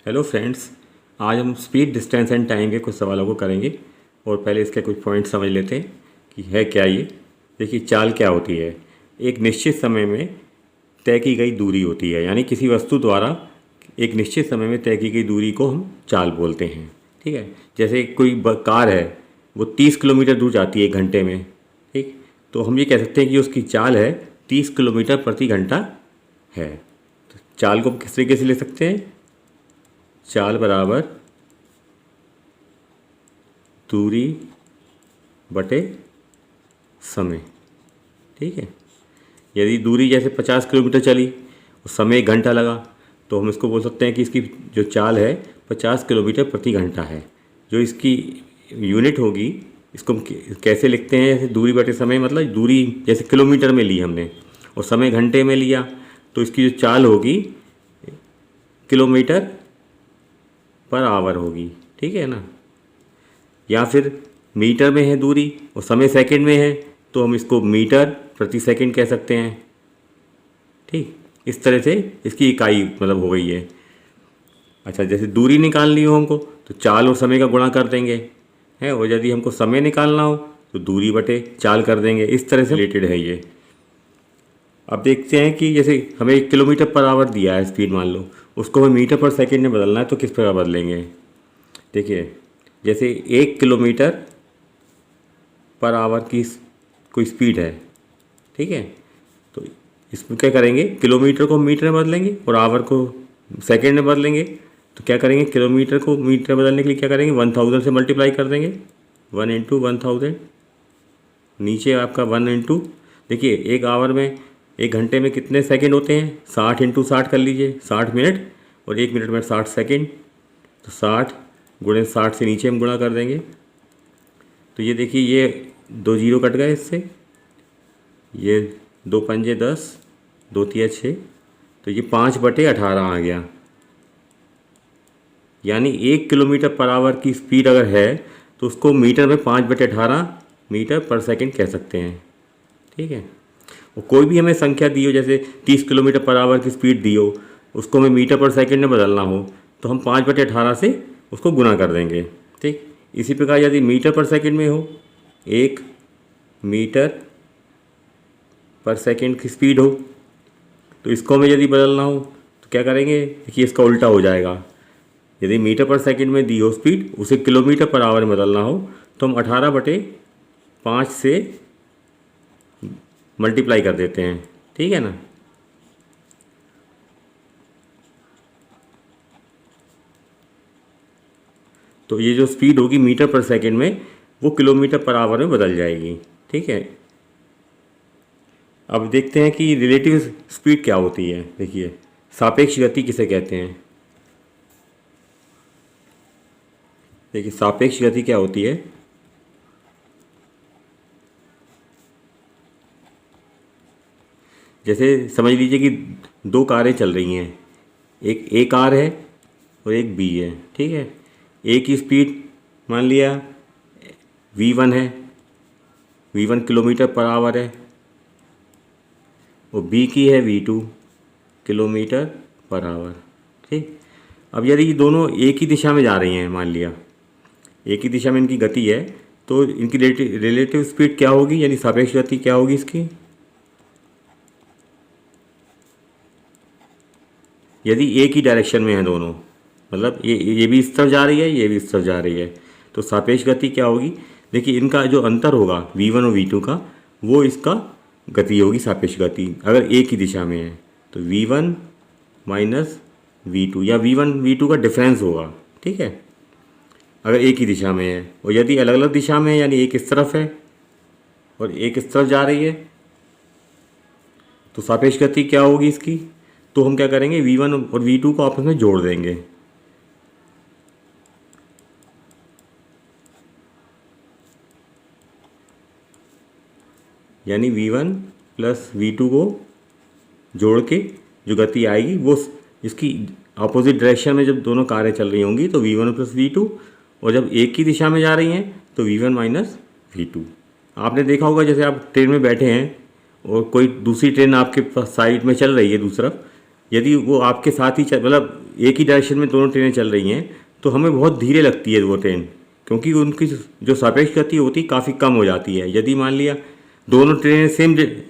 Hello friends. आज हम speed distance and time के कुछ सवालों को करेंगे और पहले इसके कुछ पॉइंट समझ लेते हैं कि है क्या ये। देखिए, चाल क्या होती है। एक निश्चित समय में तय की गई दूरी होती है, यानी किसी वस्तु द्वारा एक निश्चित समय में तय की गई दूरी को हम चाल बोलते हैं। ठीक है। जैसे कोई कार है, वो 30 किलोमीटर दूर जाती है 1 घंटे में। ठीक, तो हम ये कह सकते हैं कि उसकी चाल है 30 किलोमीटर प्रति घंटा है। तो चाल को हम किस तरीके से ले सकते हैं? चाल बराबर दूरी बटे समय। ठीक है। यदि दूरी जैसे 50 किलोमीटर चली और समय 1 घंटा लगा, तो हम इसको बोल सकते हैं कि इसकी जो चाल है 50 किलोमीटर प्रति घंटा है। जो इसकी यूनिट होगी, इसको हम कैसे लिखते हैं? जैसे दूरी बटे समय, मतलब दूरी जैसे किलोमीटर में ली हमने और समय घंटे में लिया, तो इसकी जो चाल होगी किलोमीटर पर आवर होगी। ठीक है ना। या फिर मीटर में है दूरी और समय सेकंड में है, तो हम इसको मीटर प्रति सेकंड कह सकते हैं। ठीक, इस तरह से इसकी इकाई मतलब हो गई है। अच्छा, जैसे दूरी निकालनी हो हमको, तो चाल और समय का गुणा कर देंगे है, और यदि हमको समय निकालना हो तो दूरी बटे चाल कर देंगे। इस तरह से रिलेटेड है ये। अब देखते हैं कि जैसे हमें 1 किलोमीटर पर आवर दिया है स्पीड, मान लो उसको हमें मीटर पर सेकंड में बदलना है, तो किस प्रकार बदलेंगे? देखिए, जैसे 1 किलोमीटर पर आवर की कोई स्पीड है। ठीक है, तो इसमें क्या करेंगे? किलोमीटर को मीटर में बदलेंगे और आवर को सेकंड में बदलेंगे। तो क्या करेंगे? किलोमीटर को मीटर में बदलने के लिए क्या करेंगे? 1000 से मल्टीप्लाई कर देंगे। 1 इंटू 1000, नीचे आपका 1 इंटू, देखिए एक आवर में, 1 घंटे में कितने सेकंड होते हैं? 60 इंटू 60 कर लीजिए, 60 मिनट, और 1 मिनट में 60 सेकंड। तो 60 गुणे 60 से नीचे हम गुणा कर देंगे। तो ये देखिए, ये 2 जीरो कट गए इससे, ये 2 पंजे 10, 2 तिया 6, तो ये 5/18 आ गया। यानी 1 किलोमीटर पर आवर की स्पीड अगर है तो उसको मीटर में 5/18 मीटर पर सेकंड कह सकते हैं। ठीक है। और कोई भी हमें संख्या दी हो, जैसे 30 किलोमीटर पर आवर की स्पीड दी हो, उसको हमें मीटर पर सेकंड में बदलना हो, तो हम 5/18 से उसको गुणा कर देंगे। ठीक, इसी प्रकार यदि मीटर पर सेकंड में हो, 1 मीटर पर सेकंड की स्पीड हो, तो इसको हमें यदि बदलना हो तो क्या करेंगे? देखिए, इसका उल्टा हो जाएगा। यदि मीटर पर सेकंड में दी हो स्पीड, उसे किलोमीटर पर आवर में बदलना हो, तो हम 18/5 से मल्टीप्लाई कर देते हैं। ठीक है ना। तो ये जो स्पीड होगी मीटर पर सेकंड में, वो किलोमीटर पर आवर में बदल जाएगी। ठीक है। अब देखते हैं कि रिलेटिव स्पीड क्या होती है। देखिए, सापेक्ष गति किसे कहते हैं? देखिए, सापेक्ष गति क्या होती है? जैसे समझ लीजिए कि 2 कारें चल रही हैं, एक ए कार है और एक बी है। ठीक है। ए की स्पीड मान लिया V1 है, V1 किलोमीटर पर आवर है, और बी की है V2 किलोमीटर पर आवर। ठीक। अब यदि ये दोनों एक ही दिशा में जा रही हैं, मान लिया एक ही दिशा में इनकी गति है, तो इनकी रिलेटिव स्पीड क्या होगी, यानी सापेक्ष गति क्या होगी इसकी? यदि एक ही डायरेक्शन में है दोनों, मतलब ये भी इस तरफ जा रही है, ये भी इस तरफ जा रही है, तो सापेक्ष गति क्या होगी? देखिए, इनका जो अंतर होगा V1 और V2 का, वो इसका गति होगी सापेक्ष गति। अगर एक ही दिशा में है तो V1 माइनस V2, या V1 V2 का डिफरेंस होगा। ठीक है, अगर एक ही दिशा में है। और यदि अलग अलग दिशा में है, यानी एक इस तरफ है और एक इस तरफ जा रही है, तो सापेक्ष गति क्या होगी इसकी? तो हम क्या करेंगे? V1 और V2 को आपस में जोड़ देंगे। यानी V1 प्लस V2 को जोड़ के जो गति आएगी, वो इसकी अपोजिट डायरेक्शन में जब दोनों कारें चल रही होंगी तो V1 प्लस V2, और जब एक ही दिशा में जा रही हैं तो V1 माइनस V2। आपने देखा होगा, जैसे आप ट्रेन में बैठे हैं और कोई दूसरी ट्रेन आपके साइड में चल रही है दूसरा, यदि वो आपके साथ ही मतलब एक ही डायरेक्शन में दोनों ट्रेनें चल रही हैं तो हमें बहुत धीरे लगती है वो ट्रेन, क्योंकि उनकी जो सापेक्ष गति होती है काफ़ी कम हो जाती है। यदि मान लिया दोनों ट्रेनें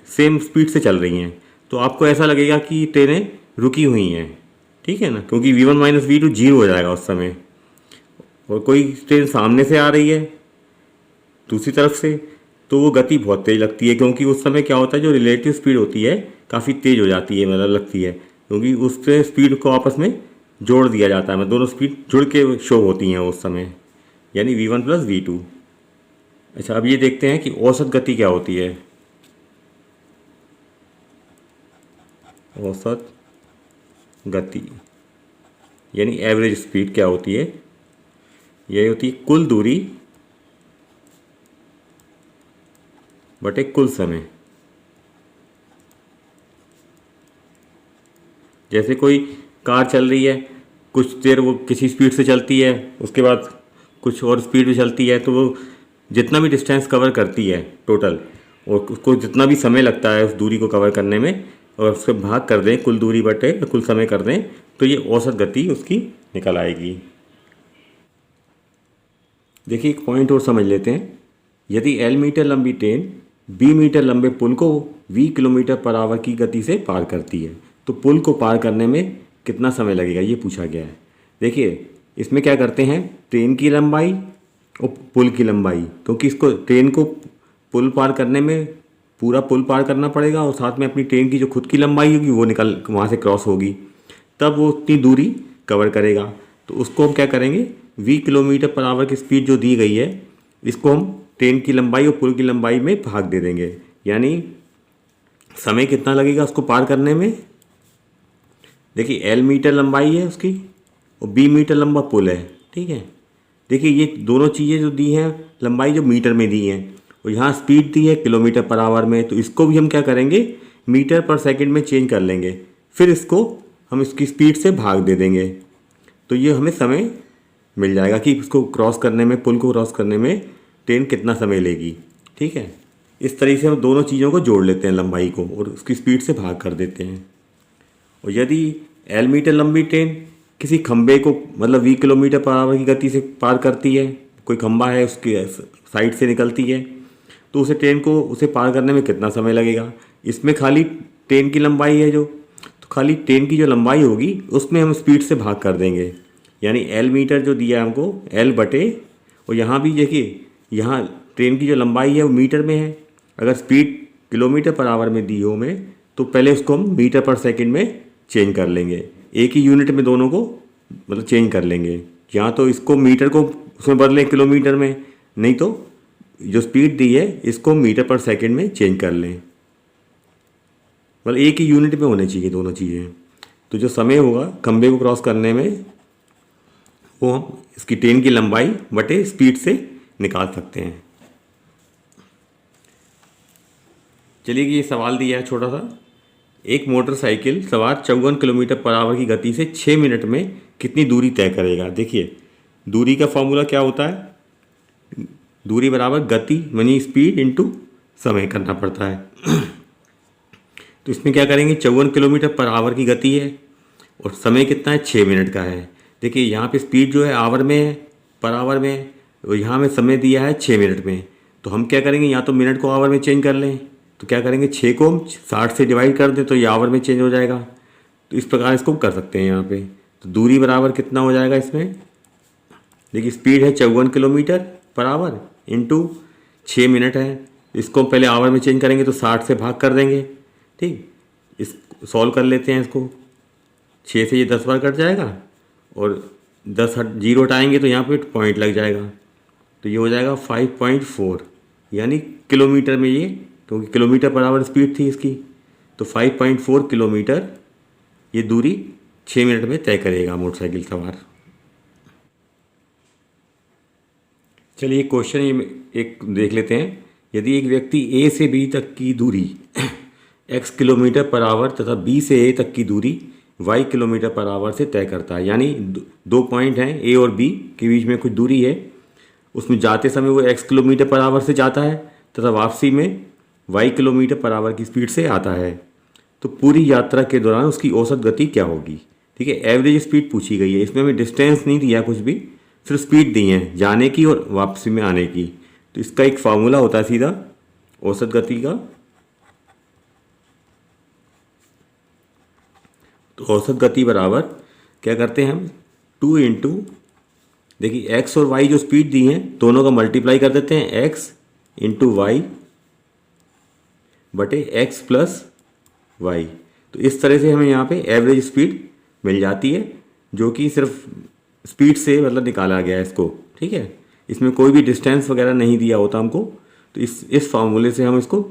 सेम स्पीड से चल रही हैं तो आपको ऐसा लगेगा कि ट्रेनें रुकी हुई हैं, ठीक है ना, क्योंकि V1 माइनस V2 जीरो हो जाएगा उस समय। और कोई ट्रेन सामने से आ रही है दूसरी तरफ से तो वो गति बहुत तेज़ लगती है, क्योंकि उस समय क्या होता है, जो रिलेटिव स्पीड होती है काफ़ी तेज़ हो जाती है, मतलब लगती है, क्योंकि उससे स्पीड को आपस में जोड़ दिया जाता है, मतलब दोनों स्पीड जुड़ के शो होती हैं उस समय, यानी V1 प्लस V2। अच्छा, अब ये देखते हैं कि औसत गति क्या होती है। औसत गति यानी एवरेज स्पीड क्या होती है, यह होती है कुल दूरी बटे कुल समय। जैसे कोई कार चल रही है, कुछ देर वो किसी स्पीड से चलती है, उसके बाद कुछ और स्पीड में चलती है, तो वो जितना भी डिस्टेंस कवर करती है टोटल, और उसको जितना भी समय लगता है उस दूरी को कवर करने में, और उससे भाग कर दें कुल दूरी बटे कुल समय कर दें, तो ये औसत गति उसकी निकल आएगी। देखिए एक पॉइंट और समझ लेते हैं। यदि L मीटर लंबी ट्रेन B मीटर लंबे पुल को V किलोमीटर पर आवर की गति से पार करती है तो पुल को पार करने में कितना समय लगेगा, ये पूछा गया है। देखिए इसमें क्या करते हैं, ट्रेन की लंबाई और पुल की लंबाई, क्योंकि इसको ट्रेन को पुल पार करने में पूरा पुल पार करना पड़ेगा और साथ में अपनी ट्रेन की जो खुद की लंबाई होगी वो निकल वहाँ से क्रॉस होगी, तब वो उतनी दूरी कवर करेगा। तो उसको हम क्या करेंगे, V किलोमीटर पर आवर की स्पीड जो दी गई है इसको हम ट्रेन की लंबाई और पुल की लंबाई में भाग दे देंगे, यानी समय कितना लगेगा उसको पार करने में। देखिए L मीटर लंबाई है उसकी और B मीटर लंबा पुल है, ठीक है। देखिए ये दोनों चीज़ें जो दी हैं, लंबाई जो मीटर में दी हैं और यहाँ स्पीड दी है किलोमीटर पर आवर में, तो इसको भी हम क्या करेंगे, मीटर पर सेकंड में चेंज कर लेंगे, फिर इसको हम इसकी स्पीड से भाग दे देंगे, तो ये हमें समय मिल जाएगा कि इसको क्रॉस करने में, पुल को क्रॉस करने में ट्रेन कितना समय लेगी, ठीक है। इस तरीके से हम दोनों चीज़ों को जोड़ लेते हैं, लंबाई को, और उसकी स्पीड से भाग कर देते हैं। और यदि L मीटर लंबी ट्रेन किसी खंबे को मतलब V किलोमीटर पर आवर की गति से पार करती है, कोई खंबा है उसकी साइड से निकलती है, तो उसे ट्रेन को उसे पार करने में कितना समय लगेगा। इसमें खाली ट्रेन की लंबाई है जो, तो खाली ट्रेन की जो लंबाई होगी उसमें हम स्पीड से भाग कर देंगे, यानी L मीटर जो दिया है हमको L बटे, और यहाँ भी देखिए यहाँ ट्रेन की जो लंबाई है वो मीटर में है, अगर स्पीड किलोमीटर पर आवर में दी हो हमें तो पहले उसको हम मीटर पर सेकंड में चेंज कर लेंगे, एक ही यूनिट में दोनों को मतलब चेंज कर लेंगे। यहाँ तो इसको मीटर को उसमें बदलें किलोमीटर में, नहीं तो जो स्पीड दी है इसको मीटर पर सेकंड में चेंज कर लें, मतलब एक ही यूनिट में होने चाहिए दोनों चीज़ें। तो जो समय होगा खंबे को क्रॉस करने में वो हम इसकी ट्रेन की लंबाई बटे स्पीड से निकाल सकते हैं। चलिए ये सवाल दिया है छोटा सा, एक मोटरसाइकिल सवार 54 किलोमीटर पर आवर की गति से 6 मिनट में कितनी दूरी तय करेगा। देखिए दूरी का फॉर्मूला क्या होता है, दूरी बराबर गति मनी स्पीड इनटू समय करना पड़ता है। तो इसमें क्या करेंगे, 54 किलोमीटर पर आवर की गति है और समय कितना है, 6 मिनट का है। देखिए यहाँ पे स्पीड जो है आवर में है, पर आवर में है, और यहाँ में समय दिया है 6 मिनट में। तो हम क्या करेंगे, या तो मिनट को आवर में चेंज कर लें, तो क्या करेंगे 6 को हम 60 से डिवाइड कर दें तो ये आवर में चेंज हो जाएगा। तो इस प्रकार इसको कर सकते हैं यहाँ पे। तो दूरी बराबर कितना हो जाएगा इसमें, देखिए स्पीड है 54 kilometre per hour into 6 minute है, इसको पहले आवर में चेंज करेंगे तो 60 से भाग कर देंगे, ठीक। इस सॉल्व कर लेते हैं इसको, 6 से ये 10 बार कट जाएगा और 10 जीरो हटाएंगे तो यहाँ पे पॉइंट लग जाएगा, तो ये हो जाएगा 5.4, यानी किलोमीटर में ये, क्योंकि किलोमीटर पर आवर स्पीड थी इसकी, तो 5.4 किलोमीटर ये दूरी 6 मिनट में तय करेगा मोटरसाइकिल सवार। चलिए क्वेश्चन ये एक देख लेते हैं। यदि एक व्यक्ति A से B तक की दूरी x किलोमीटर पर आवर तथा B से A तक की दूरी y किलोमीटर पर आवर से तय करता है, यानी दो पॉइंट हैं A और B के बीच में कुछ दूरी है, उसमें जाते समय वो x किलोमीटर पर आवर से जाता है तथा वापसी में y किलोमीटर पर आवर की स्पीड से आता है, तो पूरी यात्रा के दौरान उसकी औसत गति क्या होगी। ठीक है। एवरेज स्पीड पूछी गई है, इसमें हमें डिस्टेंस नहीं दिया कुछ भी, सिर्फ स्पीड दी है जाने की और वापसी में आने की। तो इसका एक फार्मूला होता है सीधा औसत गति का। तो औसत गति बराबर क्या करते हैं हम, 2 इंटू, देखिए एक्स और वाई जो स्पीड दी हैं दोनों का मल्टीप्लाई कर देते हैं, एक्स इंटू वाई बटे एक्स प्लस वाई। तो इस तरह से हमें यहाँ पे एवरेज स्पीड मिल जाती है, जो कि सिर्फ स्पीड से मतलब निकाला गया है इसको, ठीक है। इसमें कोई भी डिस्टेंस वगैरह नहीं दिया होता हमको, तो इस फार्मूले से हम इसको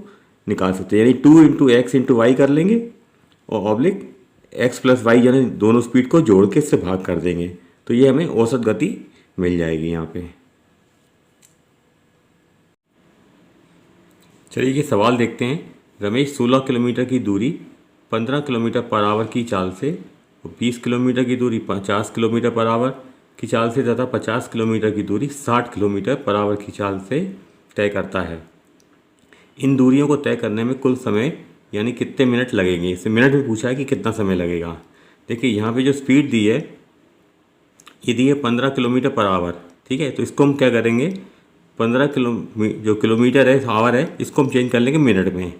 निकाल सकते हैं। यानी 2 इंटू एक्स इंटू वाई कर लेंगे और ऑब्लिक एक्स प्लस वाई यानी दोनों स्पीड को जोड़ के इससे भाग कर देंगे, तो ये हमें औसत गति मिल जाएगी यहाँ पे। चलिए ये सवाल देखते हैं। रमेश 16 किलोमीटर की दूरी 15 किलोमीटर पर आवर की चाल से, 20 किलोमीटर की दूरी 50 किलोमीटर पर आवर की चाल से तथा 50 किलोमीटर की दूरी 60 किलोमीटर पर आवर की चाल से तय करता है। इन दूरियों को तय करने में कुल समय यानी कितने मिनट लगेंगे। इससे मिनट में पूछा है कि कितना समय लगेगा। देखिए यहाँ पे जो स्पीड दी है ये दी है 15 किलोमीटर पर आवर, ठीक है। तो इसको हम क्या करेंगे, 15 जो किलोमीटर है आवर है इसको हम चेंज कर लेंगे मिनट में।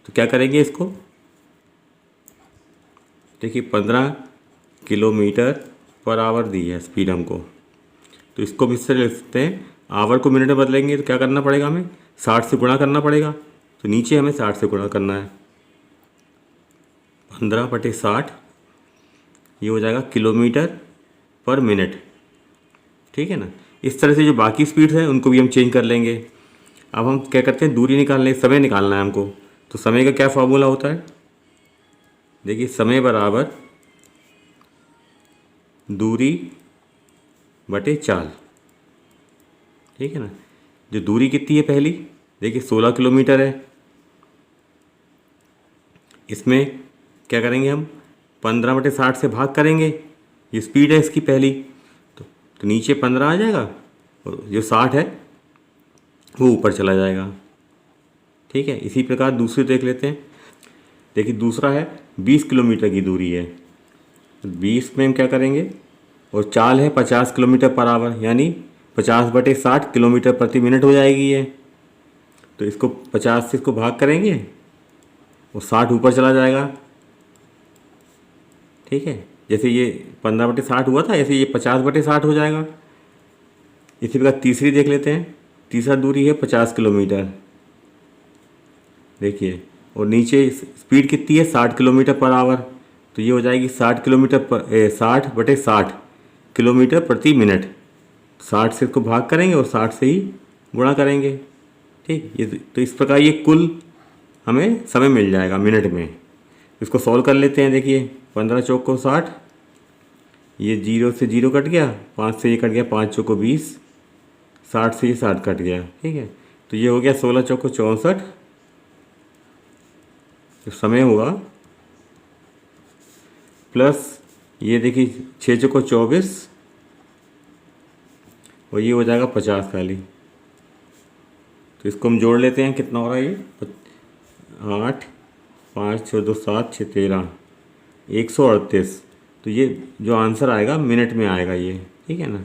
तो क्या करेंगे इसको, देखिए 15 किलोमीटर पर आवर दी है स्पीड हमको, तो इसको हम इससे लिख सकते हैं, आवर को मिनट में बदलेंगे तो क्या करना पड़ेगा, हमें 60 से गुणा करना पड़ेगा। तो नीचे हमें 60 से गुणा करना है, 15/60 ये हो जाएगा किलोमीटर पर मिनट, ठीक है ना। इस तरह से जो बाकी स्पीड्स हैं उनको भी हम चेंज कर लेंगे। अब हम क्या करते हैं, दूरी निकालने, समय निकालना है हमको। तो समय का क्या फार्मूला होता है, देखिए समय बराबर दूरी बटे चाल, ठीक है ना। जो दूरी कितनी है पहली, देखिए 16 किलोमीटर है, इसमें क्या करेंगे हम 15/60 से भाग करेंगे, ये स्पीड है इसकी पहली, तो नीचे 15 आ जाएगा और जो 60 है वो ऊपर चला जाएगा, ठीक है। इसी प्रकार दूसरी देख लेते हैं। देखिए दूसरा है 20 किलोमीटर की दूरी है, तो 20 में हम क्या करेंगे, और चाल है 50 किलोमीटर पर आवर यानी 50/60 किलोमीटर प्रति मिनट हो जाएगी ये। तो इसको 50 से इसको भाग करेंगे और 60 ऊपर चला जाएगा, ठीक है। जैसे ये 15/60 हुआ था ऐसे ये 50/60 हो जाएगा। इसी प्रकार तीसरी देख लेते हैं। तीसरा दूरी है 50 किलोमीटर, देखिए, और नीचे स्पीड कितनी है 60 किलोमीटर पर आवर, तो ये हो जाएगी 60/60 किलोमीटर प्रति मिनट। 60 से इसको भाग करेंगे और 60 से ही गुणा करेंगे, ठीक। ये तो इस प्रकार ये कुल हमें समय मिल जाएगा मिनट में। इसको सॉल्व कर लेते हैं। देखिए 15 चौक को 60, ये 0 से 0 कट गया, 5 से ये कट गया, 5 चौक को 20, 60 से ये 60 कट गया, ठीक है। तो ये हो गया 16 चौक को 64, जो समय होगा, प्लस ये देखिए 6 चौक को 24 और ये हो जाएगा 50 खाली। तो इसको हम जोड़ लेते हैं, कितना हो रहा है ये 8, 5 6 2 7 6 13 138। तो ये जो आंसर आएगा मिनट में आएगा ये, ठीक है ना।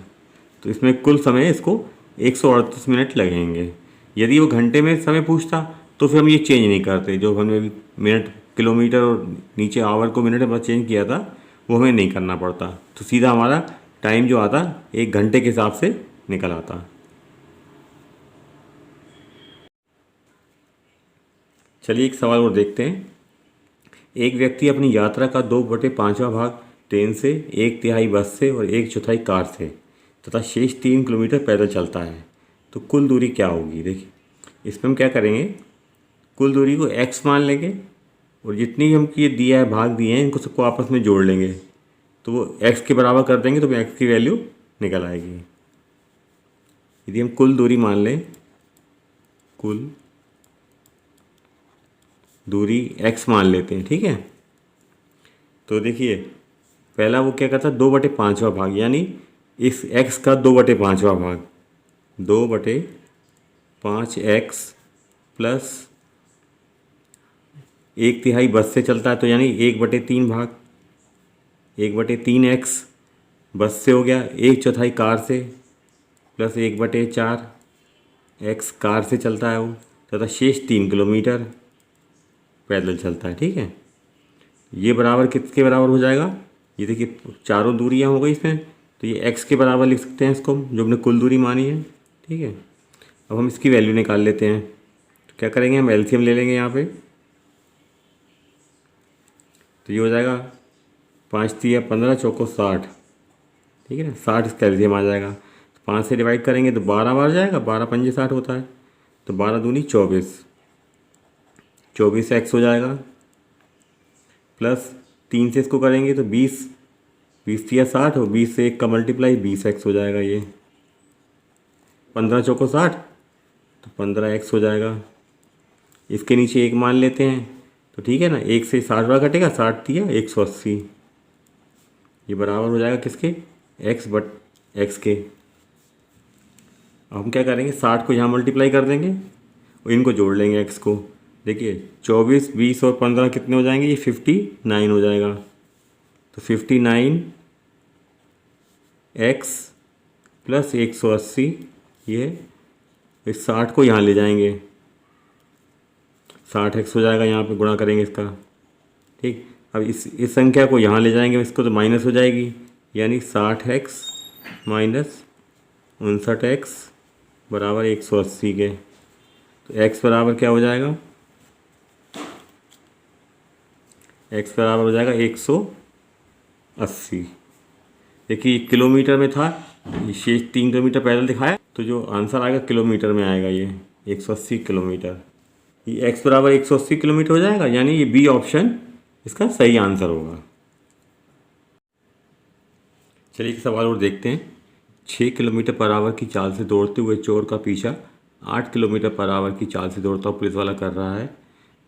तो इसमें कुल समय इसको 138 मिनट लगेंगे। यदि वो घंटे में समय पूछता तो फिर हम ये चेंज नहीं करते, जो हमने मिनट किलोमीटर और नीचे आवर को मिनट में चेंज किया था वो हमें नहीं करना पड़ता। तो सीधा हमारा टाइम जो आता 1 घंटे के हिसाब से निकल आता। चलिए एक सवाल और देखते हैं। एक व्यक्ति अपनी यात्रा का 2/5वां भाग ट्रेन से, 1/3 बस से और 1/4 कार से तथा शेष 3 किलोमीटर पैदल चलता है, तो कुल दूरी क्या होगी। देखिए इसमें हम क्या करेंगे, कुल दूरी को x मान लेंगे और जितनी हमको ये दिया है भाग दिए हैं इनको सबको आपस में जोड़ लेंगे, तो वो x के बराबर कर देंगे तो x की वैल्यू निकल आएगी। यदि हम कुल दूरी मान लें, कुल दूरी x मान लेते हैं, ठीक है। तो देखिए पहला वो क्या करता है 2/5वां भाग, यानी इस x का 2/5वां भाग, 2/5x प्लस 1/3 बस से चलता है तो यानी 1/3 भाग, 1/3x बस से हो गया, 1/4 कार से, प्लस 1/4 x कार से चलता है वो, तथा शेष 3 किलोमीटर पैदल चलता है। ठीक है, ये बराबर किसके बराबर हो जाएगा? ये देखिए चारों दूरियां हो गई इसमें, तो ये x के बराबर लिख सकते हैं इसको, जो हमने कुल दूरी मानी है। ठीक है, अब हम इसकी वैल्यू निकाल लेते हैं। तो क्या करेंगे, हम एलसीएम ले लेंगे यहाँ पे। तो ये हो जाएगा 5 तिया 15 चौको 60। ठीक है ना, 60 इसका एलसीएम आ जाएगा। तो 5 से डिवाइड करेंगे तो 12 बार जाएगा, 12 पंजे 60 होता है, तो 12 दूनी 24, 24x हो जाएगा, प्लस 3 से इसको करेंगे तो 20, 20 तिया 60 और 20 से 1 का मल्टीप्लाई 20x हो जाएगा। ये 15 चौको 60, तो 15x हो जाएगा। इसके नीचे 1 मान लेते हैं, तो ठीक है ना, 1 से 60 बार कटेगा, 60 तिया 180, ये बराबर हो जाएगा किसके? x के। अब हम क्या करेंगे, 60 को यहाँ मल्टीप्लाई कर देंगे और इनको जोड़ लेंगे x को। देखिए 24, 20 और 15 कितने हो जाएंगे? ये 59 हो जाएगा। तो 59x प्लस 180, ये इस 60 को यहाँ ले जाएंगे, 60x हो जाएगा, यहाँ पे गुणा करेंगे इसका। ठीक, अब इस संख्या को यहाँ ले जाएंगे, इसको तो माइनस हो जाएगी, यानी 60x माइनस 59x बराबर 180 के। तो x बराबर क्या हो जाएगा? x बराबर हो जाएगा 180। देखिए किलोमीटर में था, शेष 3 किलोमीटर पैदल दिखाया, तो जो आंसर आएगा किलोमीटर में आएगा, ये 180 किलोमीटर। ये x बराबर 180 किलोमीटर हो जाएगा, यानी ये बी ऑप्शन इसका सही आंसर होगा। चलिए एक सवाल और देखते हैं। 6 किलोमीटर पर आवर की चाल से दौड़ते हुए चोर का पीछा 8 किलोमीटर पर आवर की चाल से दौड़ता हुआ पुलिस वाला कर रहा है।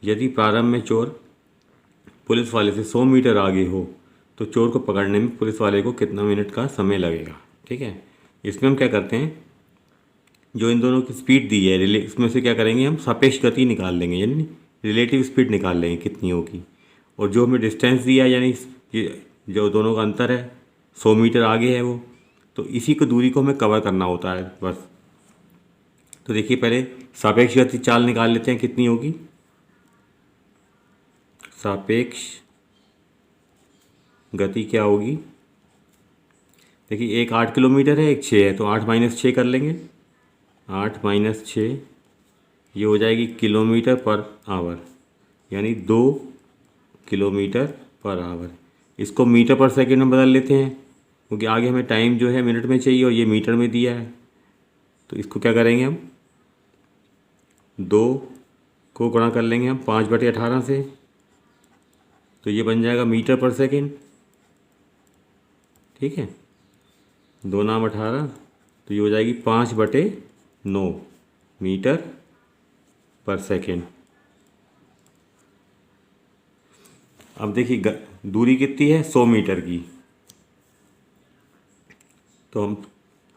यदि प्रारंभ में चोर पुलिस वाले से 100 मीटर आगे हो तो चोर को पकड़ने में पुलिस वाले को कितना मिनट का समय लगेगा? ठीक है, इसमें हम क्या करते हैं, जो इन दोनों की स्पीड दी है इसमें से क्या करेंगे, हम सापेक्ष गति निकाल लेंगे, यानी रिलेटिव स्पीड निकाल लेंगे कितनी होगी। और जो हमें डिस्टेंस दिया है, यानी ये जो दोनों का अंतर है 100 मीटर आगे है वो, तो इसी को दूरी को हमें कवर करना होता है बस। तो देखिए पहले सापेक्ष गति चाल निकाल लेते हैं कितनी होगी। सापेक्ष गति क्या होगी, देखिए एक 8 किलोमीटर है, एक 6 है, तो 8 माइनस 6 कर लेंगे, 8 माइनस 6 ये हो जाएगी किलोमीटर पर आवर, यानी 2 किलोमीटर पर आवर। इसको मीटर पर सेकंड में बदल लेते हैं, क्योंकि आगे हमें टाइम जो है मिनट में चाहिए और ये मीटर में दिया है। तो इसको क्या करेंगे, हम 2 को गुणा कर लेंगे हम 5/18 से, तो ये बन जाएगा मीटर पर सेकंड। ठीक है, 2 नाम 18, तो ये हो जाएगी 5/9 मीटर पर सेकंड। अब देखिए दूरी कितनी है, 100 मीटर की। तो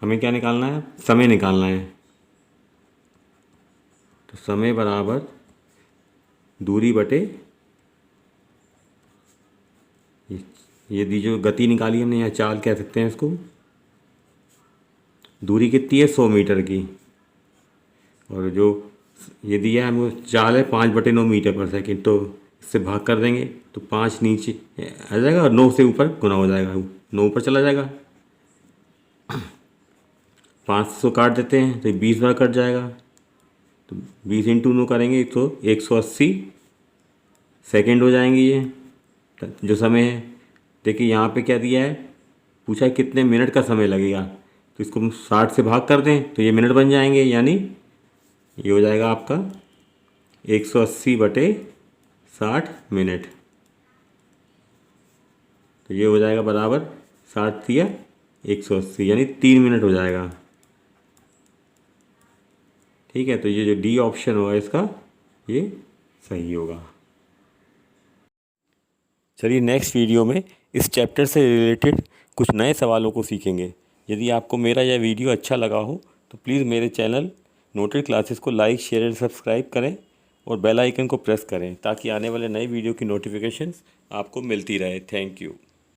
हमें क्या निकालना है, समय निकालना है। तो समय बराबर दूरी बटे ये दी जो गति निकाली हमने, यहाँ चाल कह सकते हैं इसको। दूरी कितनी है, 100 मीटर की, और जो ये दिया है वो चाल है 5/9 मीटर पर सेकंड। तो इससे भाग कर देंगे तो 5 नीचे आ जाएगा और 9 से ऊपर गुना हो जाएगा, 9 ऊपर चला जाएगा। 500 काट देते हैं तो 20 बार कट जाएगा, तो 20 × 9 करेंगे तो 180 सेकंड हो जाएंगे ये जो समय है। देखिए यहाँ पे क्या दिया है, पूछा है कितने मिनट का समय लगेगा, तो इसको हम 60 से भाग कर दें तो ये मिनट बन जाएंगे, यानी ये हो जाएगा आपका 180/60 मिनट। तो ये हो जाएगा बराबर 60 या 180, यानी 3 मिनट हो जाएगा। ठीक है, तो ये जो डी ऑप्शन होगा इसका ये सही होगा। चलिए नेक्स्ट वीडियो में इस चैप्टर से रिलेटेड कुछ नए सवालों को सीखेंगे। यदि आपको मेरा यह वीडियो अच्छा लगा हो तो प्लीज़ मेरे चैनल नोटेड क्लासेस को लाइक, शेयर एंड सब्सक्राइब करें और बेल आइकन को प्रेस करें, ताकि आने वाले नए वीडियो की नोटिफिकेशंस आपको मिलती रहे। Thank you.